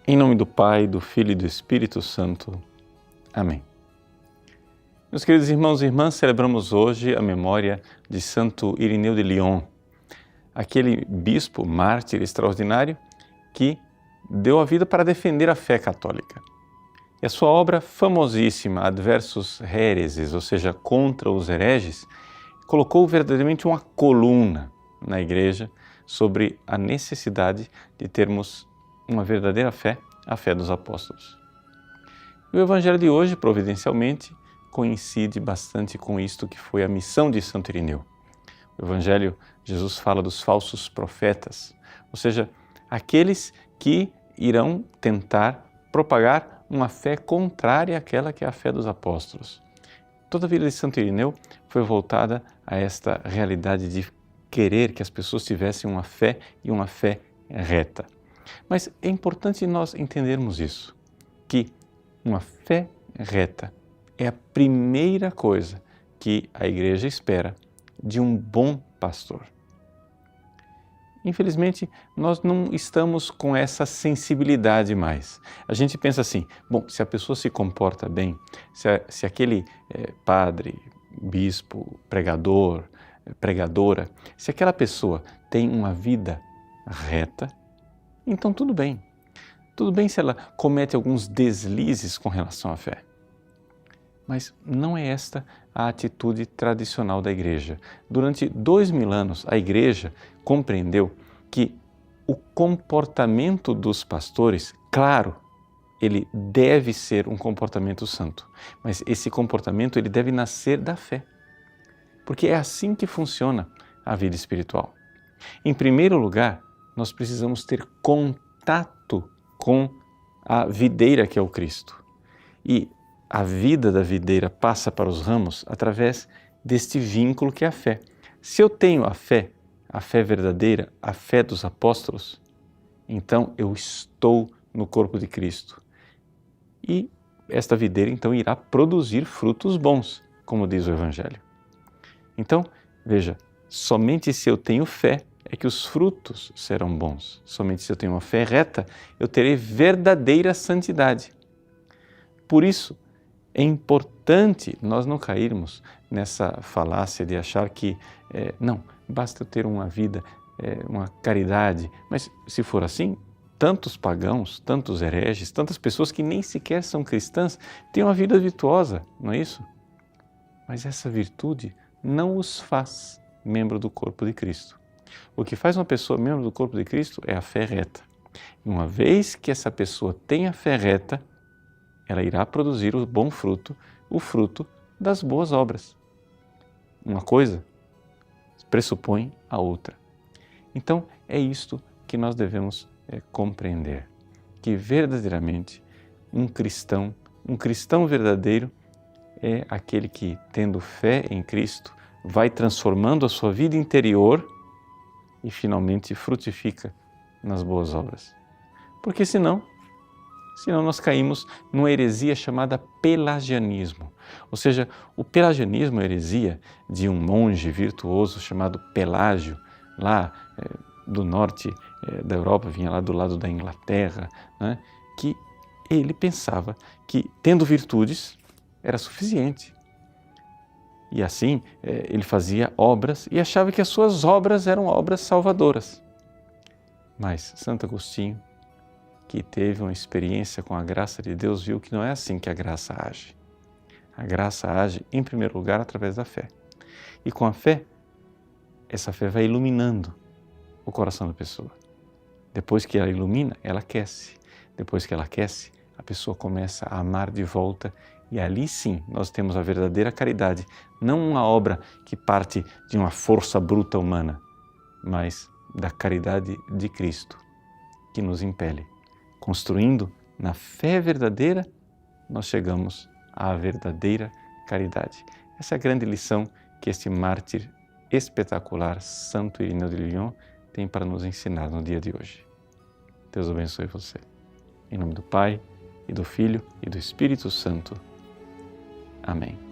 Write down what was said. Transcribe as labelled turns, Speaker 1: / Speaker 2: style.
Speaker 1: Em nome do Pai, do Filho e do Espírito Santo. Amém. Meus queridos irmãos e irmãs, celebramos hoje a memória de Santo Irineu de Lyon, aquele bispo mártir extraordinário que deu a vida para defender a fé católica. E a sua obra famosíssima, Adversus Hereses, ou seja, contra os hereges, colocou verdadeiramente uma coluna na Igreja sobre a necessidade de termos uma verdadeira fé, a fé dos apóstolos. E o Evangelho de hoje, providencialmente, coincide bastante com isto que foi a missão de Santo Irineu. No Evangelho, Jesus fala dos falsos profetas, ou seja, aqueles que irão tentar propagar uma fé contrária àquela que é a fé dos apóstolos. Toda a vida de Santo Irineu foi voltada a esta realidade de querer que as pessoas tivessem uma fé e uma fé reta. Mas é importante nós entendermos isso, que uma fé reta é a primeira coisa que a Igreja espera de um bom pastor. Infelizmente, nós não estamos com essa sensibilidade mais. A gente pensa assim, bom, se a pessoa se comporta bem, se aquele padre, bispo, pregador, pregadora, se aquela pessoa tem uma vida reta, então tudo bem. Tudo bem se ela comete alguns deslizes com relação à fé. Mas não é esta a atitude tradicional da Igreja. Durante 2000 anos, a Igreja compreendeu que o comportamento dos pastores, claro, ele deve ser um comportamento santo, mas esse comportamento ele deve nascer da fé, porque é assim que funciona a vida espiritual. Em primeiro lugar, nós precisamos ter contato com a videira que é o Cristo. E a vida da videira passa para os ramos através deste vínculo que é a fé. Se eu tenho a fé verdadeira, a fé dos apóstolos, então eu estou no corpo de Cristo. E esta videira então irá produzir frutos bons, como diz o Evangelho. Então, veja, somente se eu tenho fé é que os frutos serão bons. Somente se eu tenho uma fé reta, eu terei verdadeira santidade. Por isso, é importante nós não cairmos nessa falácia de achar que, não, basta eu ter uma vida, uma caridade. Mas se for assim, tantos pagãos, tantos hereges, tantas pessoas que nem sequer são cristãs, têm uma vida virtuosa, não é isso? Mas essa virtude não os faz membro do corpo de Cristo. O que faz uma pessoa membro do corpo de Cristo é a fé reta. E uma vez que essa pessoa tem a fé reta, ela irá produzir o bom fruto, o fruto das boas obras. Uma coisa pressupõe a outra. Então, é isto que nós devemos compreender, que verdadeiramente um cristão verdadeiro é aquele que, tendo fé em Cristo, vai transformando a sua vida interior e finalmente frutifica nas boas obras. Porque senão nós caímos numa heresia chamada pelagianismo. Ou seja, o pelagianismo é a heresia de um monge virtuoso chamado Pelágio, lá do norte da Europa, vinha lá do lado da Inglaterra, né, que ele pensava que tendo virtudes era suficiente. E assim ele fazia obras e achava que as suas obras eram obras salvadoras. Mas Santo Agostinho, que teve uma experiência com a graça de Deus, viu que não é assim que a graça age. A graça age, em primeiro lugar, através da fé. E com a fé, essa fé vai iluminando o coração da pessoa. Depois que ela ilumina, ela aquece. Depois que ela aquece, a pessoa começa a amar de volta e ali sim nós temos a verdadeira caridade, não uma obra que parte de uma força bruta humana, mas da caridade de Cristo, que nos impele. Construindo na fé verdadeira, nós chegamos à verdadeira caridade. Essa é a grande lição que este mártir espetacular, Santo Irineu de Lyon, tem para nos ensinar no dia de hoje. Deus abençoe você. Em nome do Pai, e do Filho, e do Espírito Santo. Amém.